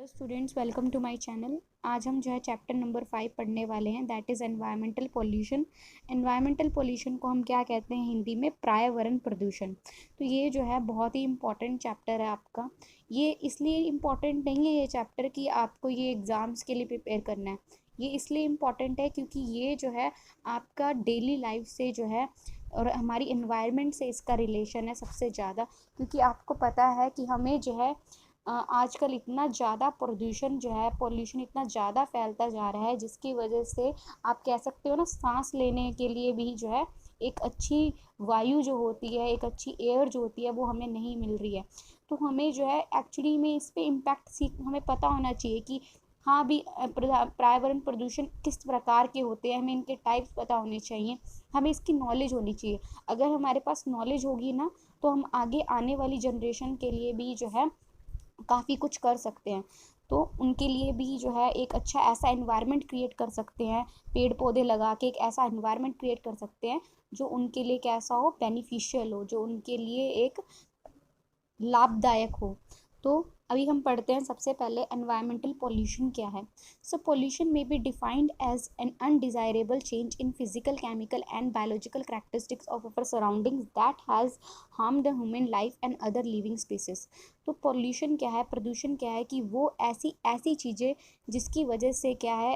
Hello students, welcome to my channel. आज हम जो है चैप्टर नंबर 5 पढ़ने वाले हैं, that is environmental pollution. Environmental pollution को हम क्या कहते हैं हिंदी में? पर्यावरण प्रदूषण। तो ये जो है बहुत ही इम्पॉर्टेंट चैप्टर है आपका। ये इसलिए इम्पॉर्टेंट नहीं है ये चैप्टर कि आपको ये एग्ज़ाम्स के लिए प्रिपेयर करना है। ये इसलिए इम्पॉर्टेंट है क्योंकि ये जो है आपका डेली लाइफ से जो है और हमारी इन्वायरमेंट से इसका रिलेशन है सबसे ज़्यादा। क्योंकि आपको पता है कि हमें जो है आजकल इतना ज़्यादा प्रदूषण जो है पॉल्यूशन इतना ज़्यादा फैलता जा रहा है, जिसकी वजह से आप कह सकते हो ना, सांस लेने के लिए भी जो है एक अच्छी वायु जो होती है, एक अच्छी एयर जो होती है, वो हमें नहीं मिल रही है। तो हमें जो है एक्चुअली में इस पे इम्पैक्ट सीख हमें पता होना चाहिए कि हाँ भी पर्यावरण प्रदूषण किस प्रकार के होते हैं, हमें इनके टाइप्स पता होने चाहिए, हमें इसकी नॉलेज होनी चाहिए। अगर हमारे पास नॉलेज होगी ना, तो हम आगे आने वाली जनरेशन के लिए भी जो है काफ़ी कुछ कर सकते हैं। तो उनके लिए भी जो है एक अच्छा ऐसा एनवायरनमेंट क्रिएट कर सकते हैं, पेड़ पौधे लगा के एक ऐसा एनवायरनमेंट क्रिएट कर सकते हैं जो उनके लिए कैसा हो, बेनिफिशियल हो, जो उनके लिए एक लाभदायक हो। तो अभी हम पढ़ते हैं सबसे पहले एनवायरमेंटल पॉल्यूशन क्या है। So pollution may be defined as an undesirable change in physical, chemical and biological characteristics of our surroundings that has harm the human life and other living species. तो पॉल्यूशन क्या है, प्रदूषण क्या है कि वो ऐसी ऐसी चीज़ें जिसकी वजह से क्या है,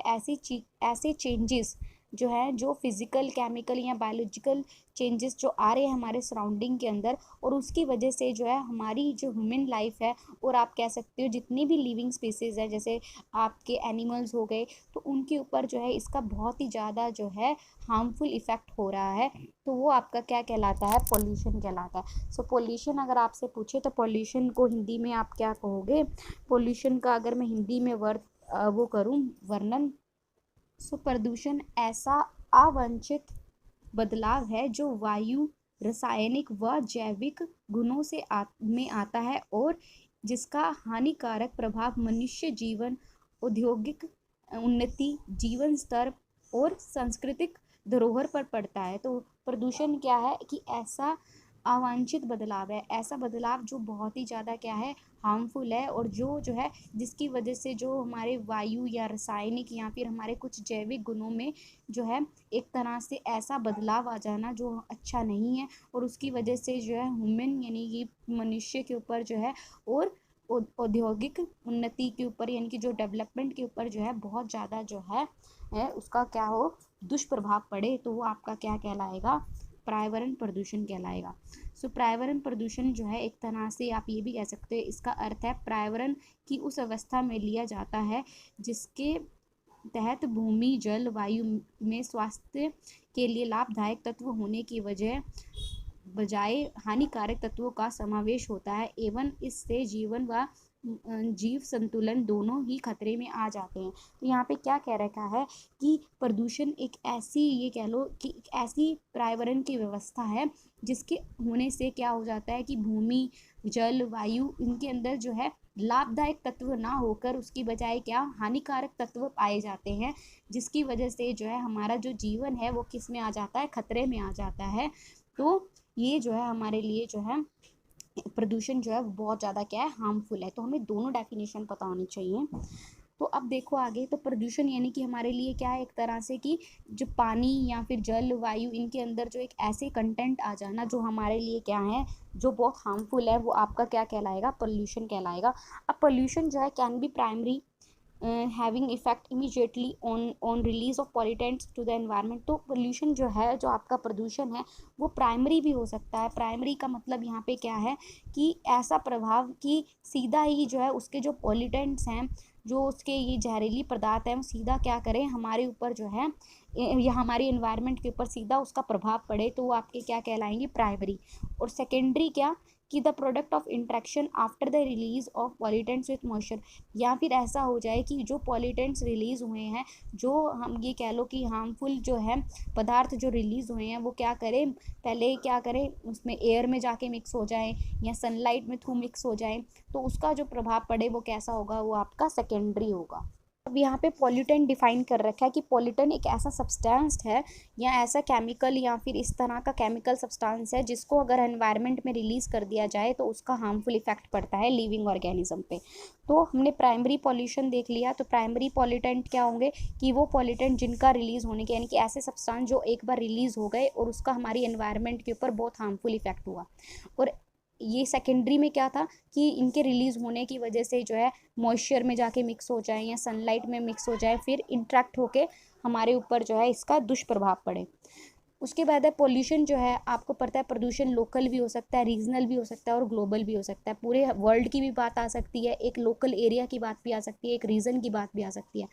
ऐसे चेंजेस जो है, जो फिजिकल, केमिकल या बायोलॉजिकल चेंजेस जो आ रहे हैं हमारे सराउंडिंग के अंदर, और उसकी वजह से जो है हमारी जो ह्यूमन लाइफ है, और आप कह सकते हो जितनी भी लिविंग स्पीसीज है, जैसे आपके एनिमल्स हो गए, तो उनके ऊपर जो है इसका बहुत ही ज़्यादा जो है हार्मफुल इफ़ेक्ट हो रहा है। तो वो आपका क्या कहलाता है? पॉल्यूशन कहलाता है। सो पॉल्यूशन अगर आपसे पूछे तो पॉल्यूशन को हिंदी में आप क्या कहोगे? पॉल्यूशन का अगर मैं हिंदी में वो करूँ वर्णन, सो प्रदूषण ऐसा अवांछित बदलाव है जो वायु, रासायनिक व जैविक गुणों में आता है और जिसका हानिकारक प्रभाव मनुष्य जीवन, औद्योगिक उन्नति, जीवन स्तर और सांस्कृतिक धरोहर पर पड़ता है। तो प्रदूषण क्या है कि ऐसा अवांछित बदलाव है, ऐसा बदलाव जो बहुत ही ज़्यादा क्या है, हार्मफुल है, और जो है जिसकी वजह से जो हमारे वायु या रासायनिक या फिर हमारे कुछ जैविक गुणों में जो है एक तरह से ऐसा बदलाव आ जाना जो अच्छा नहीं है, और उसकी वजह से जो है ह्यूमन यानी कि मनुष्य के ऊपर जो है, और औद्योगिक उन्नति के ऊपर यानी कि जो डेवलपमेंट के ऊपर जो है बहुत ज़्यादा जो है उसका क्या हो, दुष्प्रभाव पड़े। तो वो आपका क्या कहलाएगा? पर्यावरण प्रदूषण कहलाएगा। सो पर्यावरण प्रदूषण जो है एक तरह से आप ये भी कह सकते हैं, इसका अर्थ है पर्यावरण की उस अवस्था में लिया जाता है जिसके तहत भूमि, जल, वायु में स्वास्थ्य के लिए लाभदायक तत्व होने की बजाय हानिकारक तत्वों का समावेश होता है, एवं इससे जीवन व जीव संतुलन दोनों ही खतरे में आ जाते हैं। तो यहाँ पे क्या कह रखा है कि प्रदूषण एक ऐसी, ये कह लो कि एक ऐसी पर्यावरण की व्यवस्था है जिसके होने से क्या हो जाता है कि भूमि, जल, वायु, इनके अंदर जो है लाभदायक तत्व ना होकर उसकी बजाय क्या, हानिकारक तत्व पाए जाते हैं, जिसकी वजह से जो है हमारा जो जीवन है वो किस में आ जाता है? खतरे में आ जाता है। तो ये जो है हमारे लिए जो है प्रदूषण जो है बहुत ज़्यादा क्या है, हार्मफुल है। तो हमें दोनों डेफिनेशन पता होनी चाहिए। तो अब देखो आगे, तो प्रदूषण यानी कि हमारे लिए क्या है, एक तरह से कि जो पानी या फिर जल, वायु, इनके अंदर जो एक ऐसे कंटेंट आ जाना जो हमारे लिए क्या है, जो बहुत हार्मफुल है, वो आपका क्या कहलाएगा? पोल्यूशन कहलाएगा। अब पोल्यूशन जो है can be primary having effect immediately on release of pollutants to the environment. तो पोल्यूशन जो है, जो आपका प्रदूषण है, वो प्राइमरी भी हो सकता है। प्राइमरी का मतलब यहाँ पे क्या है कि ऐसा प्रभाव कि सीधा ही जो है उसके जो पॉल्यूटेंट्स हैं, जो उसके ये जहरीली पदार्थ हैं, वो सीधा क्या करें, हमारे ऊपर जो है या हमारे इन्वायरमेंट के ऊपर सीधा उसका प्रभाव पड़े, तो वो आपके क्या कहलाएंगे? प्राइमरी। और सेकेंडरी क्या कि the product of interaction after the release of pollutants with moisture, या फिर ऐसा हो जाए कि जो पॉल्यूटेंट्स रिलीज हुए हैं, जो हम ये कह लो कि हार्मफुल जो है पदार्थ जो रिलीज हुए हैं, वो क्या करें, पहले क्या करें, उसमें एयर में जाके मिक्स हो जाए या सनलाइट में थ्रू मिक्स हो जाए, तो उसका जो प्रभाव पड़े वो कैसा होगा? वो आपका सेकेंडरी होगा। अब यहाँ पे पॉल्यूटेंट डिफाइन कर रखा है कि पॉल्यूटेंट एक ऐसा सब्सटेंस है या ऐसा केमिकल या फिर इस तरह का केमिकल सब्सटेंस है जिसको अगर एनवायरनमेंट में रिलीज कर दिया जाए तो उसका हार्मफुल इफेक्ट पड़ता है लिविंग ऑर्गेनिज्म पे। तो हमने प्राइमरी पॉल्यूशन देख लिया। तो प्राइमरी पॉल्यूटेंट क्या होंगे कि वो पॉल्यूटेंट जिनका रिलीज होने के यानी कि ऐसे सब्सटेंस जो एक बार रिलीज हो गए और उसका हमारी एनवायरनमेंट के ऊपर बहुत हार्मफुल इफेक्ट हुआ। और ये सेकेंडरी में क्या था कि इनके रिलीज होने की वजह से जो है मॉइस्चर में जाके मिक्स हो जाए या सनलाइट में मिक्स हो जाए, फिर इंट्रैक्ट होके हमारे ऊपर जो है इसका दुष्प्रभाव पड़े। उसके बाद है पोल्यूशन जो है, आपको पता है प्रदूषण लोकल भी हो सकता है, रीजनल भी हो सकता है और ग्लोबल भी हो सकता है। पूरे वर्ल्ड की भी बात आ सकती है, एक लोकल एरिया की बात भी आ सकती है, एक रीजन की बात भी आ सकती है।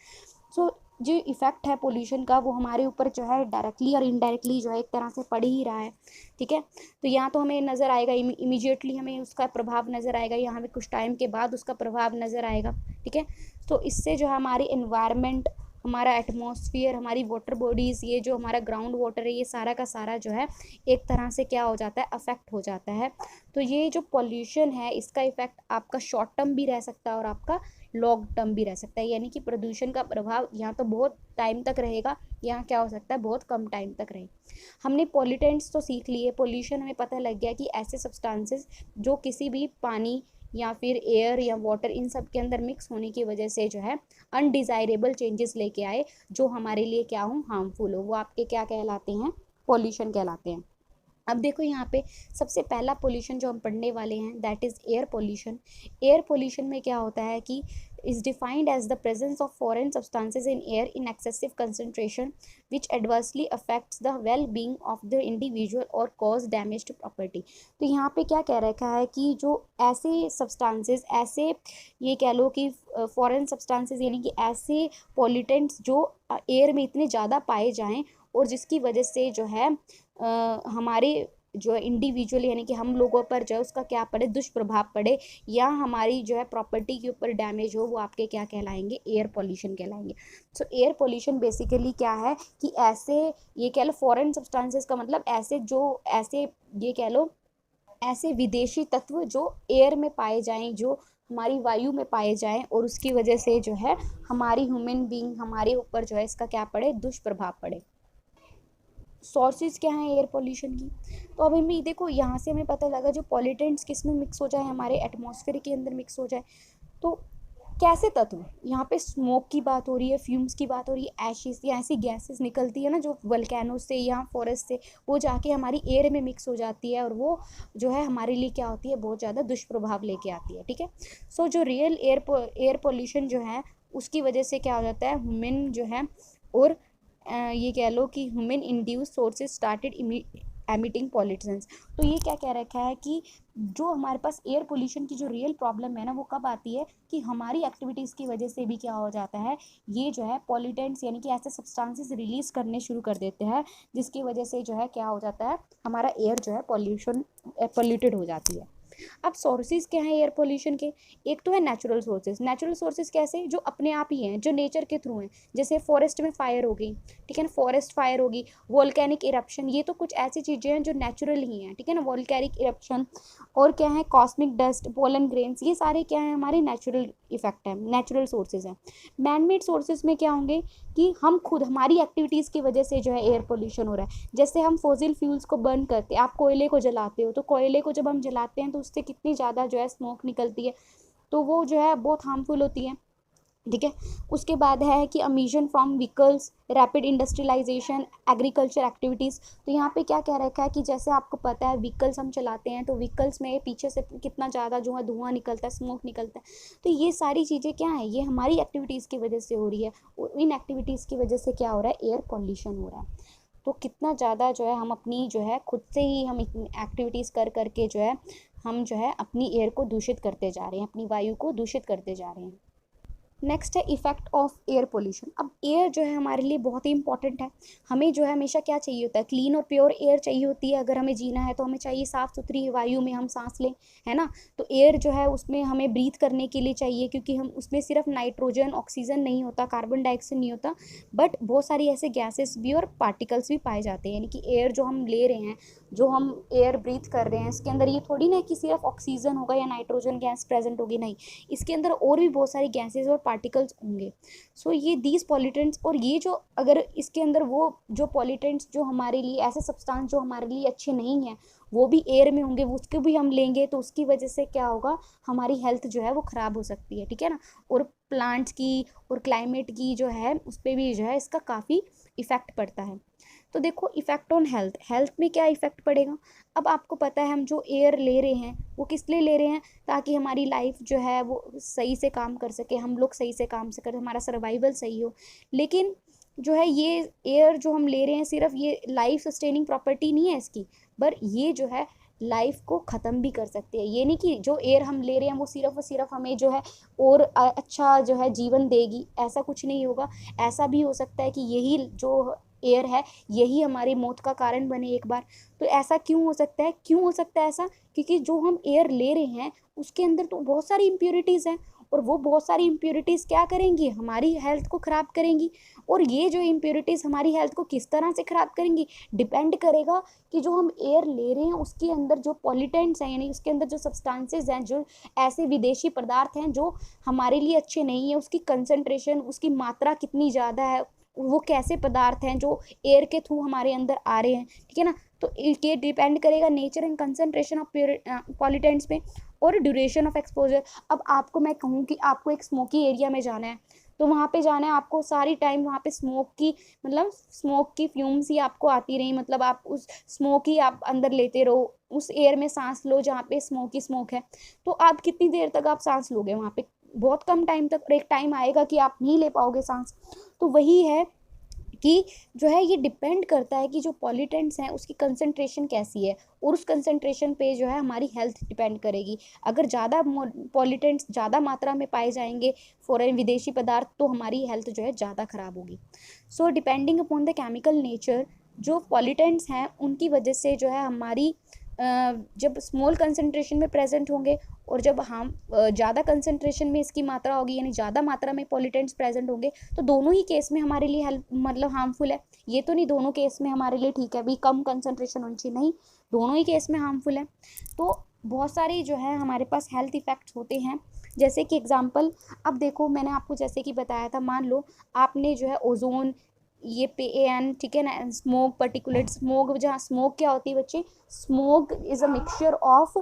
सो जो इफ़ेक्ट है पोल्यूशन का वो हमारे ऊपर जो है डायरेक्टली और इनडायरेक्टली जो है एक तरह से पड़ ही रहा है। ठीक है, तो यहाँ तो हमें नज़र आएगा, इमीडिएटली हमें उसका प्रभाव नज़र आएगा, या हमें कुछ टाइम के बाद उसका प्रभाव नज़र आएगा। ठीक है, तो इससे जो है हमारी एनवायरनमेंट, हमारा एटमॉस्फेयर, हमारी वाटर बॉडीज़, ये जो हमारा ग्राउंड वाटर है, ये सारा का सारा जो है एक तरह से क्या हो जाता है, अफेक्ट हो जाता है। तो ये जो पॉल्यूशन है इसका इफेक्ट आपका शॉर्ट टर्म भी रह सकता है और आपका लॉन्ग टर्म भी रह सकता है। यानी कि प्रदूषण का प्रभाव यहाँ तो बहुत टाइम तक रहेगा, यहाँ क्या हो सकता है बहुत कम टाइम तक रहे। हमने पॉल्यूटेंट्स तो सीख लिए, पोल्यूशन हमें पता लग गया कि ऐसे सब्सटेंसेस जो किसी भी पानी या फिर एयर या वाटर इन सब के अंदर मिक्स होने की वजह से जो है अनडिज़ायरेबल चेंजेस लेके आए जो हमारे लिए क्या हो, हार्मफुल हो, वो आपके क्या कहलाते हैं, पॉल्यूशन कहलाते हैं। अब देखो यहाँ पे सबसे पहला पोल्यूशन जो हम पढ़ने वाले हैं that is air pollution. Air pollution में क्या होता है कि is defined as the presence of foreign substances in air in excessive concentration which adversely affects the well-being of the individual or cause damage to property। तो यहाँ पे क्या कह रखा है कि जो ऐसे सब्सटेंसेस, ऐसे ये कह लो कि फॉरेन सब्सटेंसेस यानी कि ऐसे पॉल्यूटेंट्स जो एयर में इतने ज़्यादा पाए जाएं और जिसकी वजह से जो है हमारे जो इंडिविजुअल यानी कि हम लोगों पर जो है उसका क्या पड़े, दुष्प्रभाव पड़े, या हमारी जो है प्रॉपर्टी के ऊपर डैमेज हो, वो आपके क्या कहलाएंगे, एयर पोल्यूशन कहलाएंगे। सो एयर पोल्यूशन बेसिकली क्या है कि ऐसे ये कह लो फॉरेन सब्सटेंसेस का मतलब ऐसे ये कह लो ऐसे विदेशी तत्व जो एयर में पाए जाएं, जो हमारी वायु में पाए जाएं और उसकी वजह से जो है हमारी ह्यूमन बींग, हमारे ऊपर जो है इसका क्या पड़े, दुष्प्रभाव पड़े। सोर्सेज क्या हैं एयर पोल्यूशन की, तो अब हमें देखो यहाँ से हमें पता लगा जो पॉल्यूटेंट्स किस में मिक्स हो जाए, हमारे एटमॉस्फेयर के अंदर मिक्स हो जाए, तो कैसे तत्व, यहाँ पे स्मोक की बात हो रही है, फ्यूम्स की बात हो रही है, एशेस या ऐसी गैसेस निकलती है ना जो वल्केनो से या फॉरेस्ट से, वो जाके हमारी एयर में मिक्स हो जाती है और वो जो है हमारे लिए क्या होती है, बहुत ज़्यादा दुष्प्रभाव लेके आती है। ठीक है, सो जो रियल एयर पोल्यूशन जो है उसकी वजह से क्या हो जाता है, ह्यूमन जो है और ये कह लो कि human induce sources started emitting pollutants. तो ये क्या कह रखा है कि जो हमारे पास एयर पोल्यूशन की जो रियल प्रॉब्लम है ना वो कब आती है कि हमारी एक्टिविटीज़ की वजह से भी क्या हो जाता है, ये जो है पॉल्यूटेंट्स यानी कि ऐसे सब्सटेंसेस रिलीज करने शुरू कर देते हैं जिसकी वजह से जो है क्या हो जाता है, हमारा एयर जो है पॉल्यूटेड हो जाती है। अब सोर्सेज क्या है एयर पोल्यूशन के, एक तो है नेचुरल सोर्सेज। नेचुरल सोर्सेज कैसे, जो अपने आप ही हैं, जो नेचर के थ्रू हैं, जैसे फॉरेस्ट में फायर हो गई, ठीक है ना, फॉरेस्ट फायर होगी, वोल्केनिक इरप्शन, ये तो कुछ ऐसी चीज़ें हैं जो नेचुरल ही हैं। ठीक है ना, वोल्केनिक इरप्शन, और क्या है कॉस्मिक डस्ट, पोलन ग्रेन्स, ये सारे क्या है हमारे नेचुरल इफेक्ट है, नेचुरल सोर्सेज हैं। मैनमेड सोर्सेज में क्या होंगे कि हम खुद हमारी एक्टिविटीज़ की वजह से जो है एयर पोल्यूशन हो रहा है। जैसे हम फॉसिल फ्यूल्स को बर्न करते हैं, आप कोयले को जलाते हो, तो कोयले को जब हम जलाते हैं तो उससे कितनी ज़्यादा जो है स्मोक निकलती है, तो वो जो है बहुत हार्मफुल होती है। ठीक है, उसके बाद है कि emission from vehicles, rapid industrialization, agriculture activities. तो यहाँ पे क्या कह रखा है कि जैसे आपको पता है व्हीकल्स हम चलाते हैं तो व्हीकल्स में पीछे से कितना ज़्यादा जो है धुआं निकलता है, स्मोक निकलता है, तो ये सारी चीज़ें क्या है, ये हमारी एक्टिविटीज़ की वजह से हो रही है और इन एक्टिविटीज़ की वजह से क्या हो रहा है, एयर पॉल्यूशन हो रहा है। तो कितना ज़्यादा जो है हम अपनी जो है खुद से ही हम एक्टिविटीज़ कर करके जो है हम जो है अपनी एयर को दूषित करते जा रहे हैं, अपनी वायु को दूषित करते जा रहे हैं। नेक्स्ट है इफेक्ट ऑफ एयर पोल्यूशन। अब एयर जो है हमारे लिए बहुत ही इंपॉर्टेंट है, हमें जो है हमेशा क्या चाहिए होता है, क्लीन और प्योर एयर चाहिए होती है। अगर हमें जीना है तो हमें चाहिए साफ़ सुथरी वायु में हम सांस लें, है ना। तो एयर जो है उसमें हमें ब्रीथ करने के लिए चाहिए, क्योंकि हम उसमें सिर्फ नाइट्रोजन ऑक्सीजन नहीं होता, कार्बन डाइऑक्साइड नहीं होता, बट बहुत सारी ऐसे गैसेस भी और पार्टिकल्स भी पाए जाते हैं। यानी कि एयर जो हम ले रहे हैं, जो हम एयर ब्रीथ कर रहे हैं, इसके अंदर ये थोड़ी ना कि सिर्फ ऑक्सीजन होगा या नाइट्रोजन गैस प्रेजेंट होगी, नहीं, इसके अंदर और भी बहुत सारी गैसेज और पार्टिकल्स होंगे। सो ये दीज पॉल्यूटेंट्स, और ये जो अगर इसके अंदर वो जो पॉल्यूटेंट्स जो हमारे लिए ऐसे सब्सटेंस जो हमारे लिए अच्छे नहीं हैं वो भी एयर में होंगे, उसके भी हम लेंगे तो उसकी वजह से क्या होगा, हमारी हेल्थ जो है वो ख़राब हो सकती है, ठीक है ना। और प्लांट्स की और क्लाइमेट की जो है उस पर भी जो है इसका काफ़ी इफ़ेक्ट पड़ता है। तो देखो इफ़ेक्ट ऑन हेल्थ, हेल्थ में क्या इफ़ेक्ट पड़ेगा। अब आपको पता है हम जो एयर ले रहे हैं वो किस लिए ले रहे हैं, ताकि हमारी लाइफ जो है वो सही से काम कर सके, हम लोग सही से काम से करें, हमारा सर्वाइवल सही हो। लेकिन जो है ये एयर जो हम ले रहे हैं सिर्फ ये लाइफ सस्टेनिंग प्रॉपर्टी नहीं है इसकी, पर ये जो है लाइफ को ख़त्म भी कर सकती है। ये नहीं कि जो एयर हम ले रहे हैं वो सिर्फ और सिर्फ हमें जो है और अच्छा जो है जीवन देगी, ऐसा कुछ नहीं होगा। ऐसा भी हो सकता है कि यही जो एयर है यही हमारी मौत का कारण बने एक बार। तो ऐसा क्यों हो सकता है, क्यों हो सकता है ऐसा, क्योंकि जो हम एयर ले रहे हैं उसके अंदर तो बहुत सारी इम्प्योरिटीज़ हैं, और वो बहुत सारी इम्प्योरिटीज़ क्या करेंगी, हमारी हेल्थ को ख़राब करेंगी। और ये जो इम्प्योरिटीज़ हमारी हेल्थ को किस तरह से ख़राब करेंगी, डिपेंड करेगा कि जो हम एयर ले रहे हैं उसके अंदर जो पॉल्यूटेंट्स हैं, यानी उसके अंदर जो सब्सटेंसेस हैं, जो ऐसे विदेशी पदार्थ हैं जो हमारे लिए अच्छे नहीं है, उसकी कंसंट्रेशन, उसकी मात्रा कितनी ज़्यादा है, वो कैसे पदार्थ हैं जो एयर के थ्रू हमारे अंदर आ रहे हैं, ठीक है ना। तो ये डिपेंड करेगा nature and concentration of pollutants पे और ड्यूरेशन ऑफ एक्सपोजर। अब आपको मैं कहूँ कि आपको एक स्मोकी एरिया में जाना है, तो वहाँ पे जाना है आपको, सारी टाइम वहाँ पे स्मोक की मतलब स्मोक की फ्यूम्स ही आपको आती रही, मतलब आप उस स्मोक ही आप अंदर लेते रहो, उस एयर में सांस लो जहाँ पे स्मोक ही स्मोक है। तो आप कितनी देर तक आप सांस लोगे वहाँ पे, बहुत कम टाइम तक, और एक टाइम आएगा कि आप नहीं ले पाओगे सांस। तो वही है कि जो है ये डिपेंड करता है कि जो पॉल्यूटेंट्स हैं उसकी कंसंट्रेशन कैसी है, और उस कंसंट्रेशन पे जो है हमारी हेल्थ डिपेंड करेगी। अगर ज़्यादा पॉल्यूटेंट्स ज़्यादा मात्रा में पाए जाएंगे फॉरेन विदेशी पदार्थ, तो हमारी हेल्थ जो है ज़्यादा ख़राब होगी। So depending upon the chemical nature, जो पॉल्यूटेंट्स हैं उनकी वजह से जो है हमारी जब स्मॉल कंसंट्रेशन में प्रेजेंट होंगे, और जब हम ज़्यादा कंसंट्रेशन में इसकी मात्रा होगी, यानी ज़्यादा मात्रा में पॉल्यूटेंट्स प्रेजेंट होंगे, तो दोनों ही केस में हमारे लिए हेल्प मतलब हार्मफुल है। ये तो नहीं दोनों केस में हमारे लिए ठीक है भाई, कम कंसंट्रेशन होनी चाहिए, नहीं, दोनों ही केस में हार्मफुल है। तो बहुत सारी जो है हमारे पास हेल्थ इफ़ेक्ट्स होते हैं। जैसे कि एग्जांपल, अब देखो मैंने आपको जैसे कि बताया था, मान लो आपने जो है ओजोन, ये PAN, ठीक है ना, स्मोक, पर्टिकुलेट स्मोक, जहाँ स्मोक क्या होती है बच्चे, smoke is a mixture of,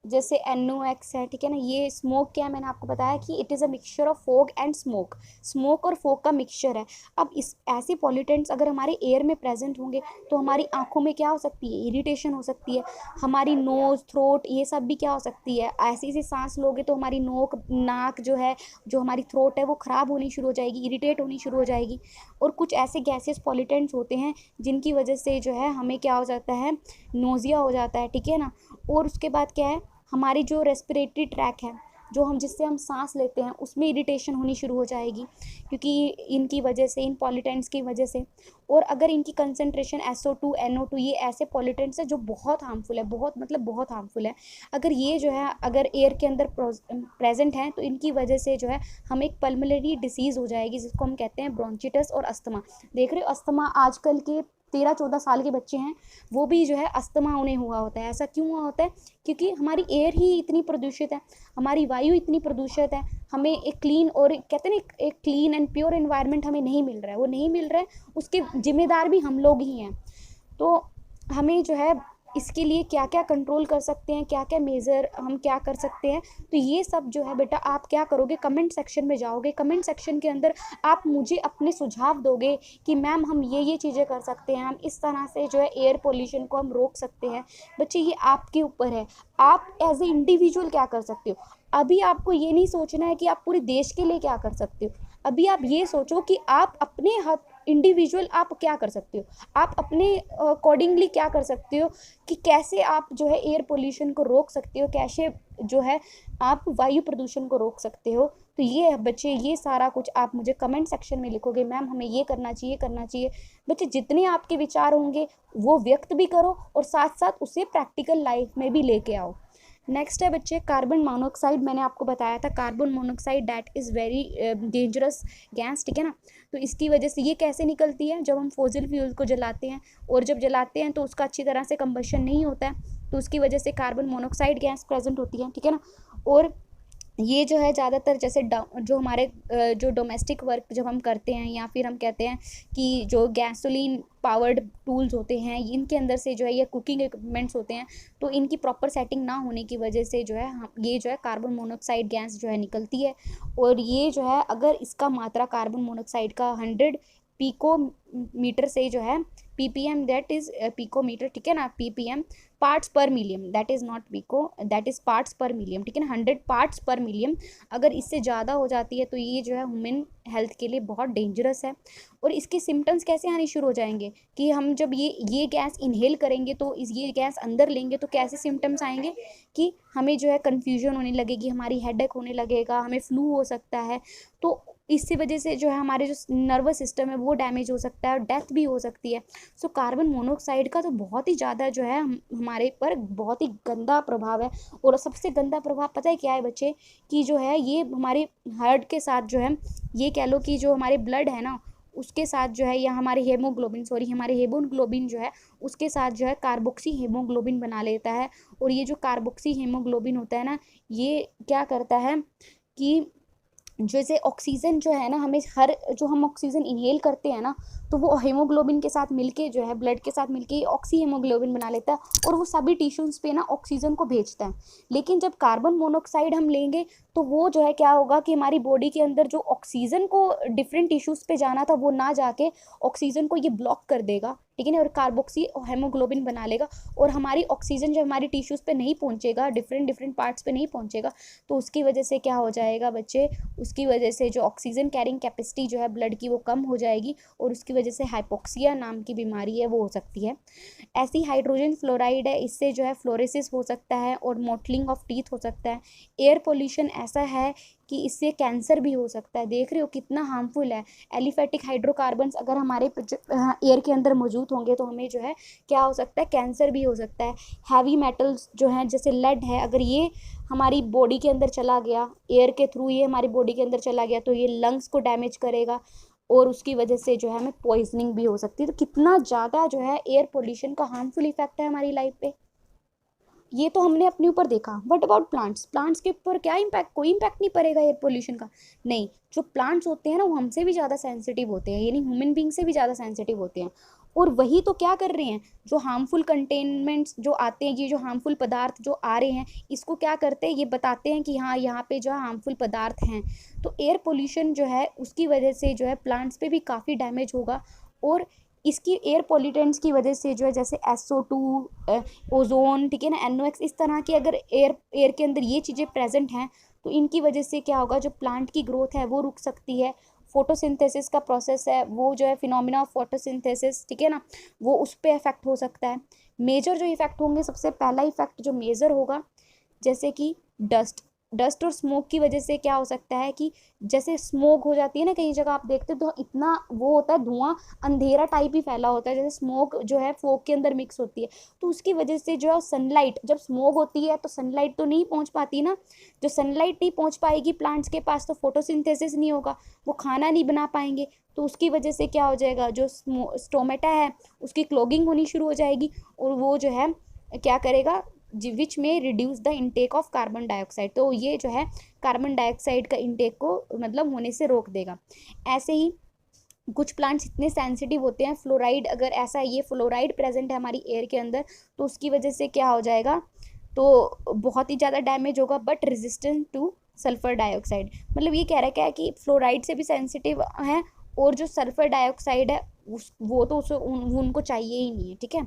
जैसे NOx है, ठीक है ना, ये स्मोक क्या है, मैंने आपको बताया कि it is a mixture of fog and smoke, smoke और फोग का मिक्सचर है। अब इस ऐसे पॉल्यूटेंट्स अगर हमारे एयर में प्रेजेंट होंगे तो हमारी आंखों में क्या हो सकती है, इरिटेशन हो सकती है, हमारी नोज़, थ्रोट, ये सब भी क्या हो सकती है, ऐसी ऐसी सांस लोगे तो हमारी नोक, नाक जो है, जो हमारी थ्रोट है वो ख़राब होनी शुरू हो जाएगी, इरिटेट होनी शुरू हो जाएगी। और कुछ ऐसे गैसेस पॉल्यूटेंट्स होते हैं जिनकी वजह से जो है हमें क्या हो जाता है, नोज़िया हो जाता है, ठीक है ना। और उसके बाद क्या है, हमारी जो रेस्पिरेटरी ट्रैक है, जो हम जिससे हम सांस लेते हैं, उसमें इरिटेशन होनी शुरू हो जाएगी, क्योंकि इनकी वजह से, इन पॉल्यूटेंट्स की वजह से। और अगर इनकी कंसंट्रेशन SO2, NO2, ये ऐसे पॉल्यूटेंट्स है जो बहुत हार्मफुल है, बहुत मतलब बहुत हार्मफुल है, अगर ये जो है अगर एयर के अंदर प्रेजेंट हैं तो इनकी वजह से जो है हमें एक पल्मोनरी डिसीज़ हो जाएगी, जिसको हम कहते हैं ब्रोंचिटिस और अस्थमा। देख रहे हो, अस्थमा आजकल के 13-14 साल के बच्चे हैं वो भी जो है अस्थमा उन्हें हुआ होता है। ऐसा क्यों हुआ होता है, क्योंकि हमारी एयर ही इतनी प्रदूषित है, हमारी वायु इतनी प्रदूषित है, हमें एक क्लीन और कहते हैं ना एक क्लीन एंड प्योर एनवायरनमेंट हमें नहीं मिल रहा है, वो नहीं मिल रहा है, उसके जिम्मेदार भी हम लोग ही हैं। तो हमें जो है इसके लिए क्या क्या कंट्रोल कर सकते हैं, क्या क्या मेज़र हम क्या कर सकते हैं, तो ये सब जो है बेटा आप क्या करोगे, कमेंट सेक्शन में जाओगे, कमेंट सेक्शन के अंदर आप मुझे अपने सुझाव दोगे कि मैम हम ये चीज़ें कर सकते हैं, हम इस तरह से जो है एयर पोल्यूशन को हम रोक सकते हैं। बच्चे ये आपके ऊपर है, आप एज ए इंडिविजुअल क्या कर सकते हो। अभी आपको ये नहीं सोचना है कि आप पूरे देश के लिए क्या कर सकते हो, अभी आप ये सोचो कि आप अपने हाथ इंडिविजुअल आप क्या कर सकते हो, आप अपने अकॉर्डिंगली क्या कर सकते हो, कि कैसे आप जो है एयर पोल्यूशन को रोक सकते हो, कैसे जो है आप वायु प्रदूषण को रोक सकते हो। तो ये है बच्चे, ये सारा कुछ आप मुझे कमेंट सेक्शन में लिखोगे, मैम हमें ये करना चाहिए, करना चाहिए। बच्चे जितने आपके विचार होंगे वो व्यक्त भी करो और साथ साथ उसे प्रैक्टिकल लाइफ में भी लेके आओ। नेक्स्ट है बच्चे कार्बन मोनोऑक्साइड, मैंने आपको बताया था carbon monoxide that is very dangerous gas, ठीक है ना। तो इसकी वजह से ये कैसे निकलती है, जब हम फॉसिल फ्यूल को जलाते हैं, और जब जलाते हैं तो उसका अच्छी तरह से कंबशन नहीं होता है, तो उसकी वजह से कार्बन मोनोऑक्साइड गैस प्रेजेंट होती है, ठीक है ना। और ये जो है ज़्यादातर जैसे जो हमारे जो डोमेस्टिक वर्क जब हम करते हैं, या फिर हम कहते हैं कि जो गैसोलीन पावर्ड टूल्स होते हैं, इनके अंदर से जो है ये कुकिंग इक्विपमेंट्स होते हैं, तो इनकी प्रॉपर सेटिंग ना होने की वजह से जो है ये जो है कार्बन मोनोऑक्साइड गैस जो है निकलती है। और ये जो है अगर इसका मात्रा कार्बन मोनोऑक्साइड का 100 पिकोमीटर से जो है ppm, दैट इज पिकोमीटर, ठीक है ना, ppm parts per million, that is not pico, that is parts per million, ठीक है ना, 100 पार्ट्स पर मिलियन अगर इससे ज़्यादा हो जाती है तो ये जो है ह्यूमन हेल्थ के लिए बहुत डेंजरस है। और इसके सिम्टम्स कैसे आने शुरू हो जाएंगे कि हम जब ये गैस इनहेल करेंगे तो ये गैस अंदर लेंगे तो कैसे सिम्टम्स आएंगे कि हमें जो है कन्फ्यूजन होने लगेगी, हमारी हेडेक होने लगेगा, हमें फ्लू हो सकता है। तो इससे वजह से जो है हमारे जो नर्वस सिस्टम है वो डैमेज हो सकता है और डेथ भी हो सकती है। सो कार्बन मोनोऑक्साइड का तो बहुत ही ज़्यादा जो है हमारे पर बहुत ही गंदा प्रभाव है। और सबसे गंदा प्रभाव पता है क्या है बच्चे, कि जो है ये हमारे हार्ट के साथ जो है, ये कह लो कि जो हमारे ब्लड है ना उसके साथ जो है, या हमारे हमारे हेमोग्लोबिन जो है उसके साथ जो है कार्बोक्सी हेमोग्लोबिन बना लेता है। और ये जो कार्बोक्सी हेमोग्लोबिन होता है ना, ये क्या करता है कि जैसे ऑक्सीजन जो है ना, हमें हर जो हम ऑक्सीजन इनहेल करते हैं ना, तो वो हीमोग्लोबिन के साथ मिलके जो है ब्लड के साथ मिलके ऑक्सी हीमोग्लोबिन बना लेता है और वो सभी टिश्यूज़ पे ना ऑक्सीजन को भेजता है। लेकिन जब कार्बन मोनोऑक्साइड हम लेंगे तो वो जो है क्या होगा कि हमारी बॉडी के अंदर जो ऑक्सीजन को डिफरेंट टिश्यूज़ पे जाना था वो ना जाके ऑक्सीजन को ये ब्लॉक कर देगा, ठीक है ना, और कार्बोक्सी हेमोग्लोबिन बना लेगा। और हमारी ऑक्सीजन जब हमारी टिश्यूज़ पे नहीं पहुंचेगा, डिफरेंट डिफरेंट पार्ट्स पे नहीं पहुंचेगा, तो उसकी वजह से क्या हो जाएगा बच्चे, उसकी वजह से जो ऑक्सीजन कैरिंग कैपेसिटी जो है ब्लड की वो कम हो जाएगी और उसकी वजह से हाइपोक्सिया नाम की बीमारी है वो हो सकती है। ऐसी हाइड्रोजन फ्लोराइड है, इससे जो है फ्लोरेसिस हो सकता है और मोटलिंग ऑफ टीथ हो सकता है। एयर पोल्यूशन ऐसा है कि इससे कैंसर भी हो सकता है। देख रहे हो कितना हार्मफुल है। एलिफेटिक हाइड्रोकार्बन्स अगर हमारे एयर के अंदर मौजूद होंगे तो हमें जो है क्या हो सकता है, कैंसर भी हो सकता है। हैवी मेटल्स जो हैं जैसे लेड है, अगर ये हमारी बॉडी के अंदर चला गया, एयर के थ्रू ये हमारी बॉडी के अंदर चला गया, तो ये लंग्स को डैमेज करेगा और उसकी वजह से जो है हमें पॉइजनिंग भी हो सकती है। तो कितना ज़्यादा जो है एयर पोल्यूशन का हार्मफुल इफेक्ट है हमारी लाइफ पे। ये तो हमने अपने ऊपर देखा। व्हाट अबाउट प्लांट्स, प्लांट्स के ऊपर क्या इम्पैक्ट, कोई इम्पैक्ट नहीं पड़ेगा एयर पोल्यूशन का। नहीं, जो प्लांट्स होते हैं ना वो हमसे भी ज़्यादा सेंसिटिव होते हैं, यानी ह्यूमन बींग से भी ज़्यादा सेंसिटिव होते हैं। और वही तो क्या कर रहे हैं, जो हार्मफुल कंटेनमेंट्स जो आते हैं, ये जो हार्मफुल पदार्थ जो आ रहे हैं, इसको क्या करते हैं, ये बताते हैं कि हाँ यहाँ पे जो है हार्मफुल पदार्थ हैं। तो एयर पोल्यूशन जो है उसकी वजह से जो है प्लांट्स पे भी काफ़ी डैमेज होगा। और इसकी एयर पॉल्यूटेंट्स की वजह से जो है जैसे SO2, ओजोन, ठीक है ना, NOx, इस तरह की अगर एयर के अंदर ये चीज़ें प्रेजेंट हैं तो इनकी वजह से क्या होगा, जो प्लांट की ग्रोथ है वो रुक सकती है। फोटोसिंथेसिस का प्रोसेस है वो जो है फिनोमिना ऑफ फोटोसिंथेसिस, ठीक है ना, वो उस पर इफेक्ट हो सकता है। मेजर जो इफेक्ट होंगे, सबसे पहला इफेक्ट जो मेजर होगा, जैसे कि डस्ट और स्मोक की वजह से क्या हो सकता है कि जैसे स्मोक हो जाती है ना, कई जगह आप देखते हो तो इतना वो होता है धुआं, अंधेरा टाइप ही फैला होता है, जैसे स्मोक जो है फोग के अंदर मिक्स होती है। तो उसकी वजह से जो है सनलाइट, जब स्मोक होती है तो सनलाइट तो नहीं पहुंच पाती ना, जो सनलाइट नहीं पहुंच पाएगी प्लांट्स के पास तो फोटोसिंथेसिस नहीं होगा, वो खाना नहीं बना पाएंगे। तो उसकी वजह से क्या हो जाएगा, जो स्टोमेटा है उसकी क्लोगिंग होनी शुरू हो जाएगी और वो जो है क्या करेगा, विच में reduce the intake of carbon dioxide. तो ये जो है कार्बन डाइऑक्साइड का इनटेक को मतलब होने से रोक देगा। ऐसे ही कुछ प्लांट्स इतने सेंसिटिव होते हैं, फ्लोराइड अगर ऐसा ये फ्लोराइड प्रेजेंट है हमारी एयर के अंदर तो उसकी वजह से क्या हो जाएगा, तो बहुत ही ज़्यादा डैमेज होगा, but resistant two sulphur dioxide. मतलब ये कह रहा है क्या है कि फ्लोराइड से भी सेंसिटिव है और जो सल्फर डाइऑक्साइड है वो तो उनको चाहिए ही नहीं है, ठीक है,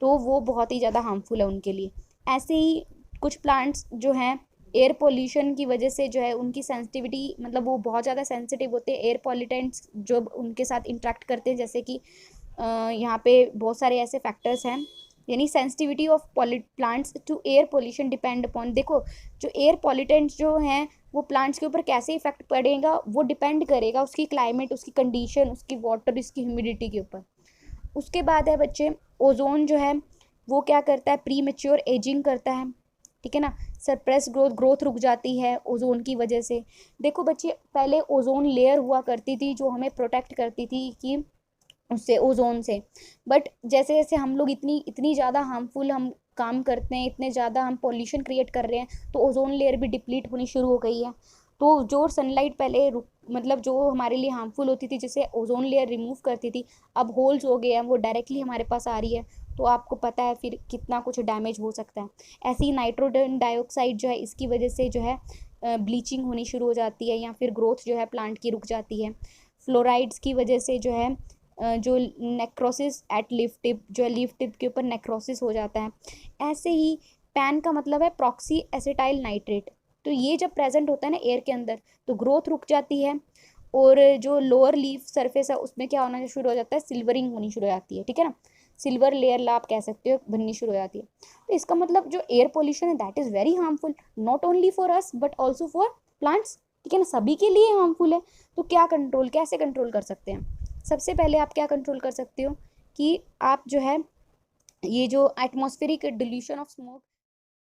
तो वो बहुत ही ज़्यादा हार्मफुल है उनके लिए। ऐसे ही कुछ प्लांट्स जो हैं एयर पोल्यूशन की वजह से जो है उनकी सेंसिटिविटी, मतलब वो बहुत ज़्यादा सेंसिटिव होते हैं एयर पॉल्यूटेंट्स जो उनके साथ इंटरेक्ट करते हैं, जैसे कि यहाँ पे बहुत सारे ऐसे फैक्टर्स हैं, यानी sensitivity of plants to air pollution depend upon. देखो जो एयर पॉल्यूटेंट्स जो हैं वो प्लांट्स के ऊपर कैसे इफेक्ट पड़ेगा वो डिपेंड करेगा उसकी क्लाइमेट, उसकी कंडीशन, उसकी वाटर, उसकी ह्यूमिडिटी के ऊपर। उसके बाद है बच्चे ओजोन जो है वो क्या करता है, प्री मेच्योर एजिंग करता है, ठीक है ना, सरप्रेस ग्रोथ रुक जाती है ओजोन की वजह से। देखो बच्चे पहले ओजोन लेयर हुआ करती थी जो हमें प्रोटेक्ट करती थी कि उससे ओजोन से, बट जैसे जैसे हम लोग इतनी ज़्यादा हार्मफुल हम काम करते हैं, इतने ज़्यादा हम पॉल्यूशन क्रिएट कर रहे हैं, तो ओजोन लेयर भी डिप्लीट होनी शुरू हो गई है। तो जो सनलाइट पहले मतलब जो हमारे लिए हार्मफुल होती थी, जिसे ओजोन लेयर रिमूव करती थी, अब होल्स हो गए हैं, वो डायरेक्टली हमारे पास आ रही है। तो आपको पता है फिर कितना कुछ डैमेज हो सकता है। ऐसे ही नाइट्रोजन डाइऑक्साइड जो है, इसकी वजह से जो है ब्लीचिंग होनी शुरू हो जाती है, या फिर ग्रोथ जो है प्लांट की रुक जाती है। फ्लोराइड्स की वजह से जो है जो नेक्रोसिस एट लीफ टिप, जो है लीफ टिप के ऊपर नेक्रोसिस हो जाता है। ऐसे ही पैन का मतलब है प्रॉक्सी एसिटाइल नाइट्रेट। तो ये जब प्रेजेंट होता है ना एयर के अंदर, तो ग्रोथ रुक जाती है, और जो लोअर लीफ सरफेस है उसमें क्या होना शुरू हो जाता है, सिल्वरिंग होनी शुरू हो जाती है, ठीक है ना, सिल्वर लेयर ला आप कह सकते हो बननी शुरू हो जाती है। तो इसका मतलब जो एयर पोल्यूशन है that is very harmful, not only for us but also for plants, ठीक है ना, सभी के लिए हार्मफुल है। तो क्या कंट्रोल, कैसे कंट्रोल कर सकते हैं? सबसे पहले आप क्या कंट्रोल कर सकते हो कि आप जो है ये जो एटमॉस्फेरिक डिल्यूशन ऑफ स्मोक